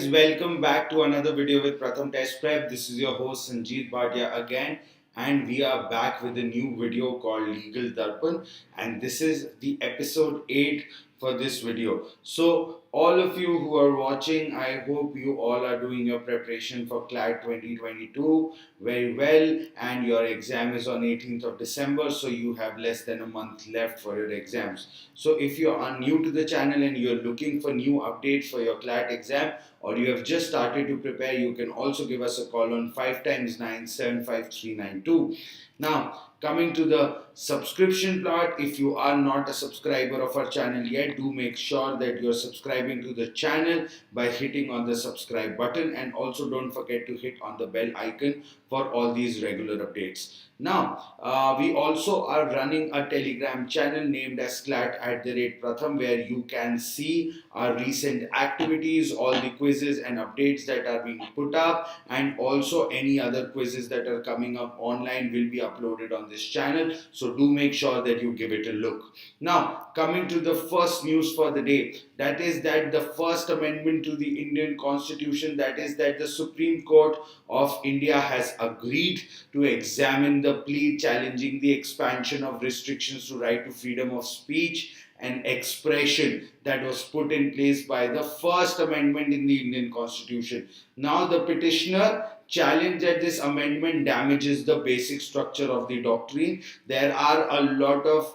guys, welcome back to another video with Pratham Test Prep. This is your host Sanjeev Bhatia again, and we are back with a new video called Legal Darpan, and this is the episode 8 for this video. So all of you who are watching, I hope you all are doing your preparation for CLAT 2022 very well, and your exam is on 18th of December, so you have less than a month left for your exams. So if you are new to the channel and you are looking for new updates for your CLAT exam, or you have just started to prepare, you can also give us a call on 5 times 9 75392. Now, coming to the subscription part, if you are not a subscriber of our channel yet, do make sure that you are subscribing to the channel by hitting on the subscribe button, and also don't forget to hit on the bell icon for all these regular updates. Now, we also are running a Telegram channel named as CLAT@Pratham, where you can see our recent activities, all the quizzes and updates that are being put up, and also any other quizzes that are coming up online will be uploaded on this channel. So do make sure that you give it a look. Now, coming to the first news for the day, that is that the first amendment to the Indian Constitution, that is that the Supreme Court of India has agreed to examine the plea challenging the expansion of restrictions to right to freedom of speech and expression that was put in place by the first amendment in the Indian Constitution. Now the petitioner challenged that this amendment damages the basic structure of the doctrine. There are a lot of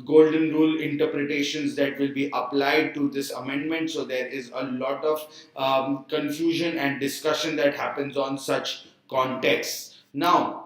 golden rule interpretations that will be applied to this amendment, so there is a lot of confusion and discussion that happens on such contexts. Now,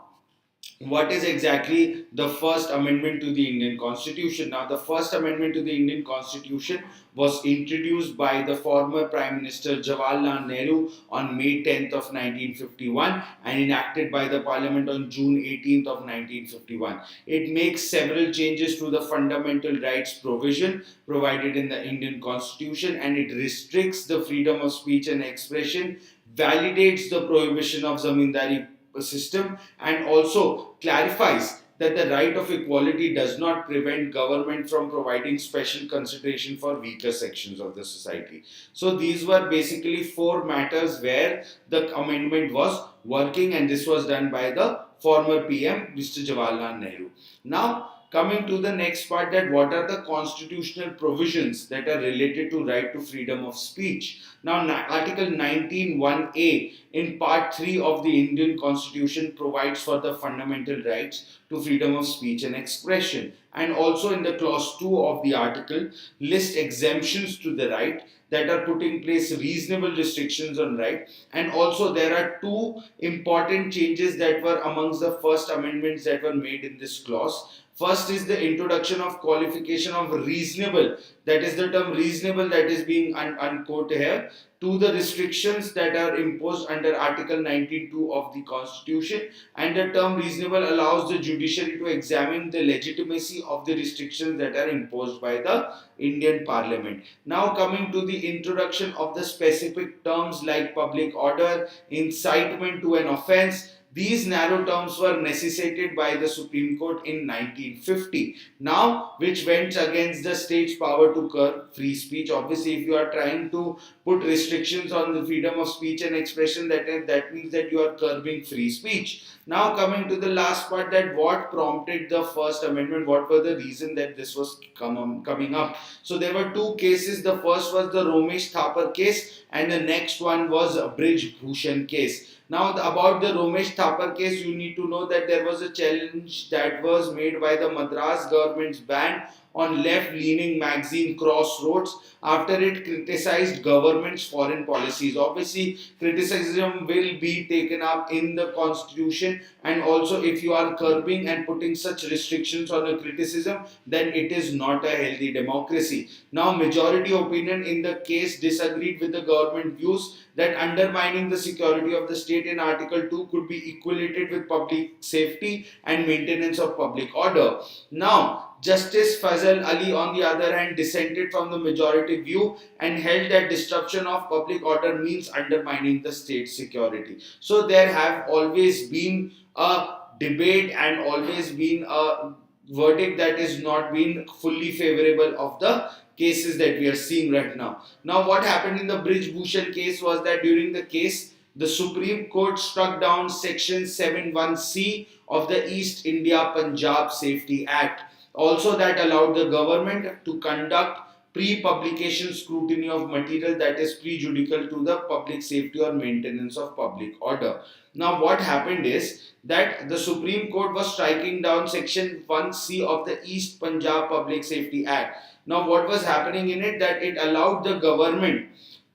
what is exactly the first amendment to the Indian Constitution? Now, the first amendment to the Indian Constitution was introduced by the former Prime Minister Jawaharlal Nehru on May 10th of 1951 and enacted by the Parliament on June 18th of 1951. It makes several changes to the fundamental rights provision provided in the Indian Constitution, and it restricts the freedom of speech and expression, validates the prohibition of zamindari system, and also clarifies that the right of equality does not prevent government from providing special consideration for weaker sections of the society. So these were basically 4 matters where the amendment was working, and this was done by the former PM Mr. Jawaharlal Nehru. Now, coming to the next part, that what are the constitutional provisions that are related to right to freedom of speech. Now, Article 19(1)(a) in Part 3 of the Indian Constitution provides for the fundamental rights to freedom of speech and expression, and also in the Clause 2 of the article list exemptions to the right that are putting in place reasonable restrictions on right. And also there are 2 important changes that were amongst the first amendments that were made in this clause. First is the introduction of qualification of reasonable, that is the term reasonable that is being unquoted here, to the restrictions that are imposed under Article 19(2) of the Constitution, and the term reasonable allows the judiciary to examine the legitimacy of the restrictions that are imposed by the Indian Parliament. Now, coming to the introduction of the specific terms like public order, incitement to an offence. These narrow terms were necessitated by the Supreme Court in 1950, now which went against the state's power to curb free speech. Obviously, if you are trying to put restrictions on the freedom of speech and expression, that means that you are curbing free speech. Now, coming to the last part, that what prompted the first amendment, what were the reason that this was coming up. So there were 2 cases. The first was the Romesh Thapar case, and the next one was a Brij Bhushan case. Now, about the Romesh Thapar case, you need to know that there was a challenge that was made by the Madras government's ban on left-leaning magazine Crossroads after it criticized government's foreign policies. Obviously, criticism will be taken up in the Constitution, and also if you are curbing and putting such restrictions on a criticism, then it is not a healthy democracy. Now, majority opinion in the case disagreed with the government views that undermining the security of the state in Article 2 could be equated with public safety and maintenance of public order. Now, Justice Fazal Ali, on the other hand, dissented from the majority view and held that disruption of public order means undermining the state's security. So there have always been a debate and always been a verdict that is not being fully favorable of the cases that we are seeing right now. Now, what happened in the Brij Bhushan case was that during the case, the Supreme Court struck down Section 71C of the East India Punjab Safety Act, also that allowed the government to conduct pre-publication scrutiny of material that is prejudicial to the public safety or maintenance of public order. Now, what happened is that the Supreme Court was striking down Section 1C of the East Punjab Public Safety Act. Now, what was happening in it, that it allowed the government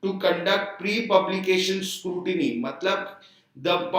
to conduct pre-publication scrutiny. Matlab, the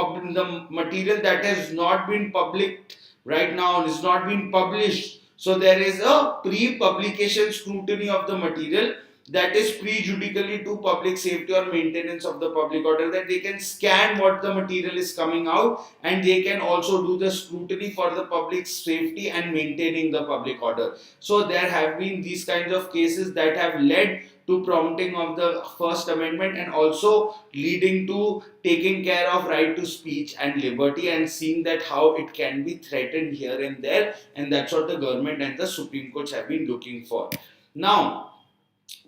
material that has not been published right now is not been published. So there is a pre-publication scrutiny of the material that is prejudicially to public safety or maintenance of the public order, that they can scan what the material is coming out and they can also do the scrutiny for the public safety and maintaining the public order. So there have been these kinds of cases that have led to prompting of the First Amendment and also leading to taking care of right to speech and liberty and seeing that how it can be threatened here and there, and that's what the government and the Supreme Courts have been looking for. Now,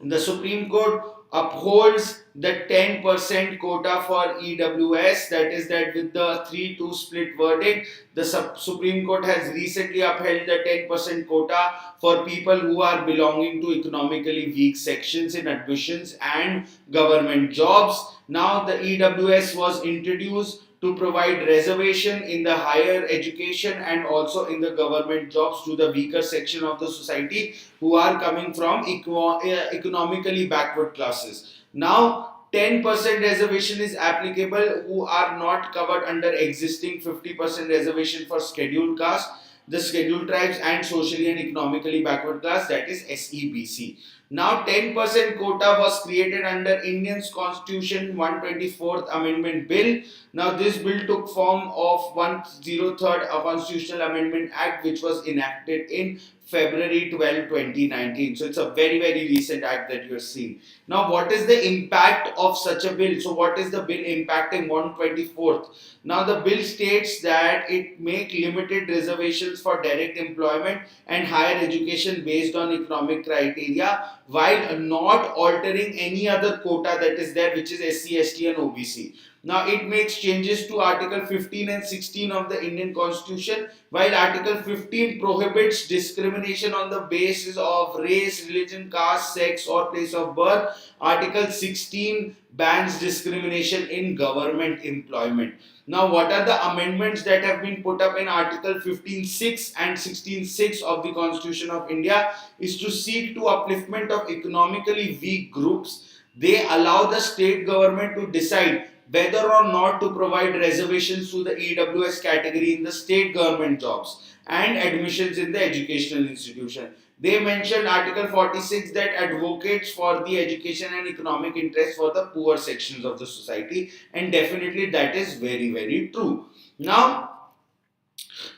the Supreme Court upholds the 10% quota for EWS, that is that with the 3-2 split verdict, the Supreme Court has recently upheld the 10% quota for people who are belonging to economically weak sections in admissions and government jobs. Now the EWS was introduced to provide reservation in the higher education and also in the government jobs to the weaker section of the society who are coming from economically backward classes. Now 10% reservation is applicable who are not covered under existing 50% reservation for scheduled caste, the scheduled tribes and socially and economically backward class, that is SEBC. Now 10% quota was created under Indian's Constitution 124th Amendment Bill. Now this bill took form of 103rd Constitutional Amendment Act, which was enacted in February 12, 2019. So it's a very, very recent act that you're seeing. Now, what is the impact of such a bill? So what is the bill impacting 124th? Now the bill states that it make limited reservations for direct employment and higher education based on economic criteria while not altering any other quota that is there, which is SC, ST and OBC. Now it makes changes to Article 15 and 16 of the Indian Constitution, while Article 15 prohibits discrimination on the basis of race, religion, caste, sex or place of birth. Article 16 bans discrimination in government employment. Now, what are the amendments that have been put up in Article 15.6 and 16.6 of the Constitution of India is to seek to upliftment of economically weak groups. They allow the state government to decide whether or not to provide reservations to the EWS category in the state government jobs and admissions in the educational institution. They mentioned Article 46 that advocates for the education and economic interest for the poor sections of the society, and definitely that is very, very true. Now,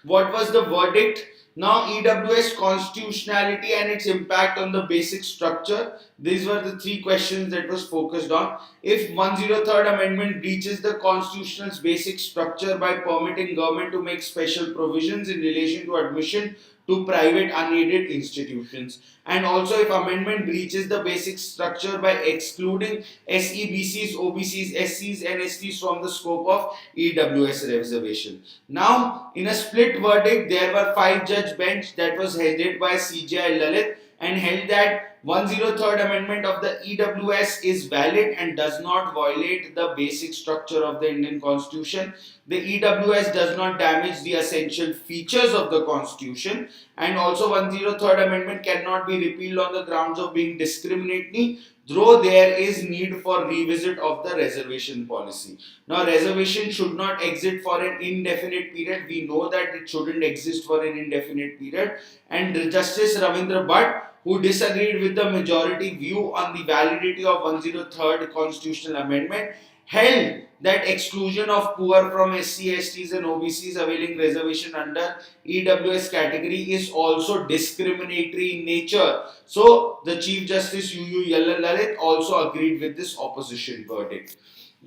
what was the verdict? Now, EWS constitutionality and its impact on the basic structure. These were the three questions that was focused on. If 103rd Amendment breaches the constitutional's basic structure by permitting government to make special provisions in relation to admission to private unaided institutions, and also if amendment breaches the basic structure by excluding SEBCs, OBCs, SCs and STs from the scope of EWS reservation. Now, in a split verdict, there were 5-judge bench that was headed by CJI Lalit and held that 103rd Amendment of the EWS is valid and does not violate the basic structure of the Indian Constitution. The EWS does not damage the essential features of the Constitution, and also 103rd Amendment cannot be repealed on the grounds of being discriminatory, though there is need for revisit of the reservation policy. Now, reservation should not exist for an indefinite period. We know that it shouldn't exist for an indefinite period, and Justice Ravindra Bhatt, who disagreed with the majority view on the validity of 103rd Constitutional Amendment, held that exclusion of poor from SC, STs and OBCs availing reservation under EWS category is also discriminatory in nature. So, the Chief Justice UU Lalit also agreed with this opposition verdict.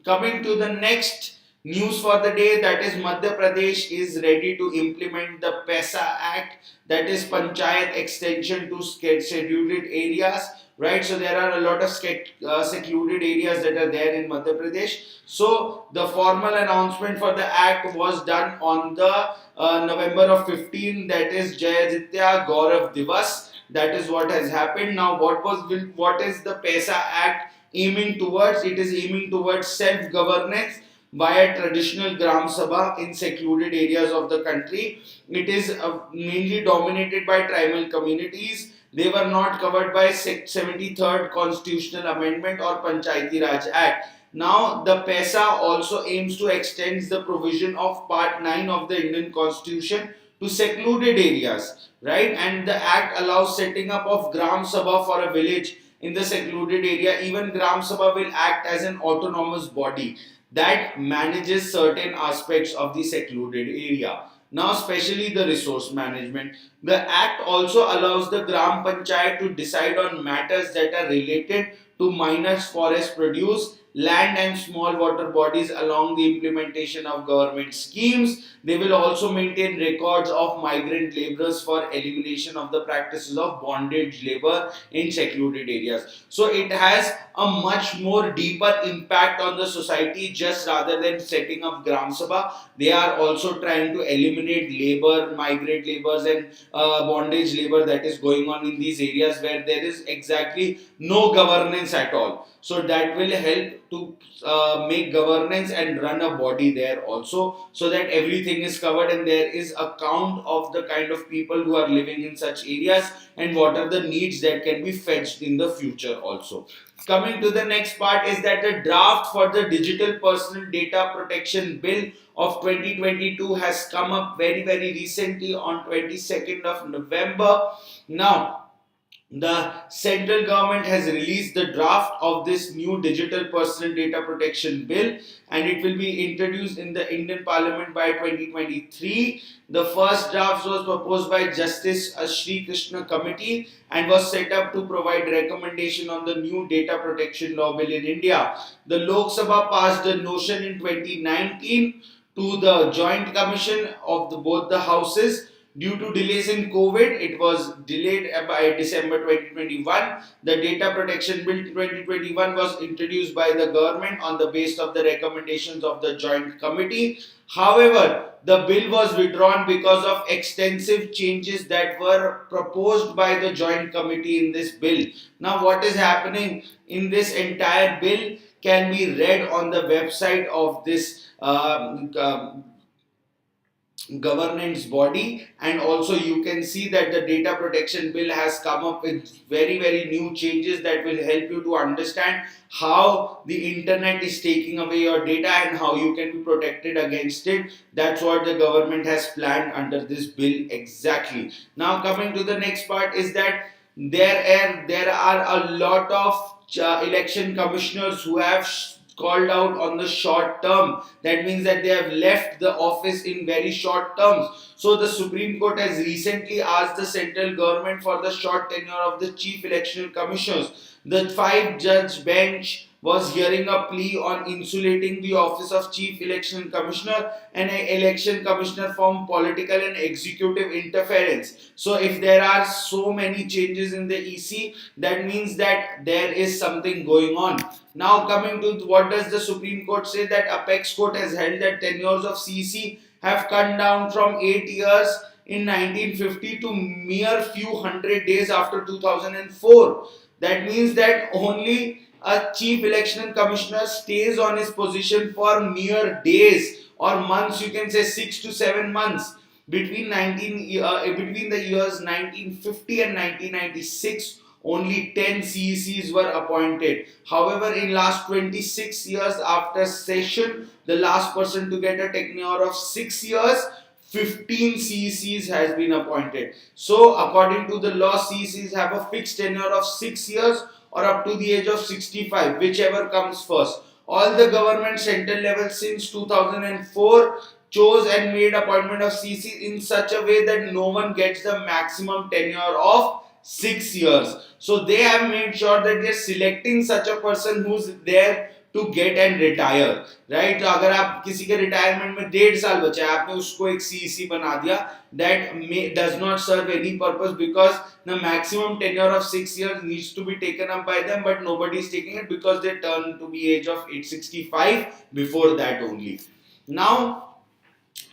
Coming to the next News for the day, that is Madhya Pradesh is ready to implement the PESA Act, that is Panchayat Extension to Secluded Areas, right? So there are a lot of secluded areas that are there in Madhya Pradesh. So the formal announcement for the act was done on the November of 15, that is Jayaditya Gaurav Divas. That is what has happened. Now what is the PESA Act aiming towards? It is aiming towards self governance via traditional Gram Sabha in secluded areas of the country. It is mainly dominated by tribal communities. They were not covered by 73rd Constitutional Amendment or Panchayati Raj Act. Now, the PESA also aims to extend the provision of Part 9 of the Indian Constitution to secluded areas, right? And the act allows setting up of Gram Sabha for a village in the secluded area. Even Gram Sabha will act as an autonomous body that manages certain aspects of the secluded area. Now, especially the resource management. The Act also allows the Gram Panchayat to decide on matters that are related to miners' forest produce, land, and small water bodies along the implementation of government schemes. They will also maintain records of migrant laborers for elimination of the practices of bondage labor in secluded areas. So it has a much more deeper impact on the society, just rather than setting up Gram Sabha. They are also trying to eliminate labor, migrant labors, and bondage labor that is going on in these areas where there is exactly no governance at all. So that will help to make governance and run a body there also, so that everything is covered and there is a count of the kind of people who are living in such areas and what are the needs that can be fetched in the future also. Coming to the next part is that the draft for the Digital Personal Data Protection Bill of 2022 has come up very recently on 22nd of November. Now, the central government has released the draft of this new Digital Personal Data Protection Bill, and it will be introduced in the Indian Parliament by 2023. The first draft was proposed by Justice Sri Krishna Committee and was set up to provide recommendation on the new data protection law bill in India. The Lok Sabha passed the notion in 2019 to the Joint Commission of both the houses. Due to delays in COVID, it was delayed by December 2021. The Data Protection Bill 2021 was introduced by the government on the basis of the recommendations of the Joint Committee. However, the bill was withdrawn because of extensive changes that were proposed by the Joint Committee in this bill. Now, what is happening in this entire bill can be read on the website of this governance body, and also you can see that the data protection bill has come up with very new changes that will help you to understand how the internet is taking away your data and how you can be protected against it. That's what the government has planned under this bill exactly. Now, coming to the next part is that there are a lot of election commissioners who have called out on the short term. That means that they have left the office in very short terms. So the Supreme Court has recently asked the central government for the short tenure of the chief election commissioners. The 5-judge bench was hearing a plea on insulating the office of chief election commissioner and an election commissioner from political and executive interference. So if there are so many changes in the EC, that means that there is something going on. Now, coming to what does the Supreme Court say, that Apex Court has held that tenures of CC have come down from 8 years in 1950 to mere few hundred days after 2004. That means that only a chief election commissioner stays on his position for mere days or months, you can say 6 to 7 months. Between the years 1950 and 1996, only 10 CECs were appointed. However, in last 26 years after session, the last person to get a tenure of 6 years, 15 CECs has been appointed. So, according to the law, CECs have a fixed tenure of 6 years or up to the age of 65, whichever comes first. All the government central level since 2004 chose and made appointment of CC in such a way that no one gets the maximum tenure of 6 years. So they have made sure that they are selecting such a person who's there to get and retire, right? तो अगर आप किसी के retirement में 1.5 साल बचा है, आपने उसको एक CEC बना दिया, that does not serve any purpose, because the maximum tenure of 6 years needs to be taken up by them, but nobody is taking it because they turn to be age of 65 before that only. Now,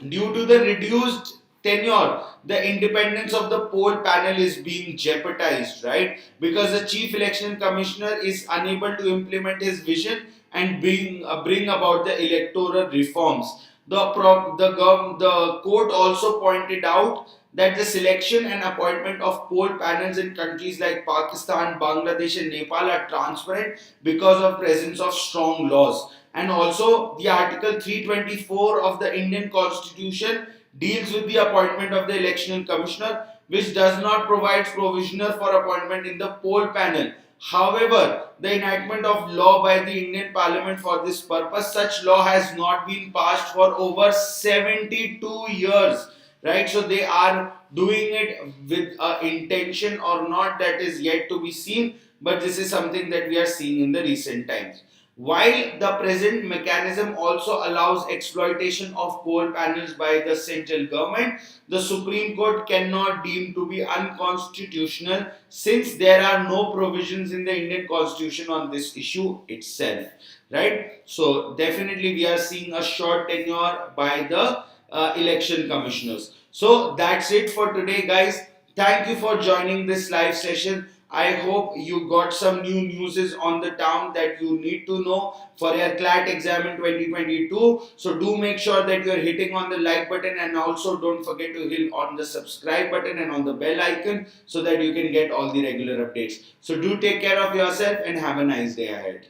due to the reduced tenure, the independence of the poll panel is being jeopardized, right? Because the chief election commissioner is unable to implement his vision and bring about the electoral reforms. The court also pointed out that the selection and appointment of poll panels in countries like Pakistan, Bangladesh and Nepal are transparent because of presence of strong laws. And also the article 324 of the Indian Constitution deals with the appointment of the election commissioner, which does not provide provisional for appointment in the poll panel. However, the enactment of law by the Indian Parliament for this purpose, such law has not been passed for over 72 years, right? So they are doing it with intention or not, that is yet to be seen, but this is something that we are seeing in the recent times. While the present mechanism also allows exploitation of poll panels by the central government, the Supreme Court cannot deem to be unconstitutional, since there are no provisions in the Indian Constitution on this issue itself, right? So definitely we are seeing a short tenure by the election commissioners. So that's it for today, guys. Thank you for joining this live session. I hope you got some new newses on the town that you need to know for your CLAT exam in 2022. So do make sure that you are hitting on the like button, and also don't forget to hit on the subscribe button and on the bell icon so that you can get all the regular updates. So do take care of yourself and have a nice day ahead.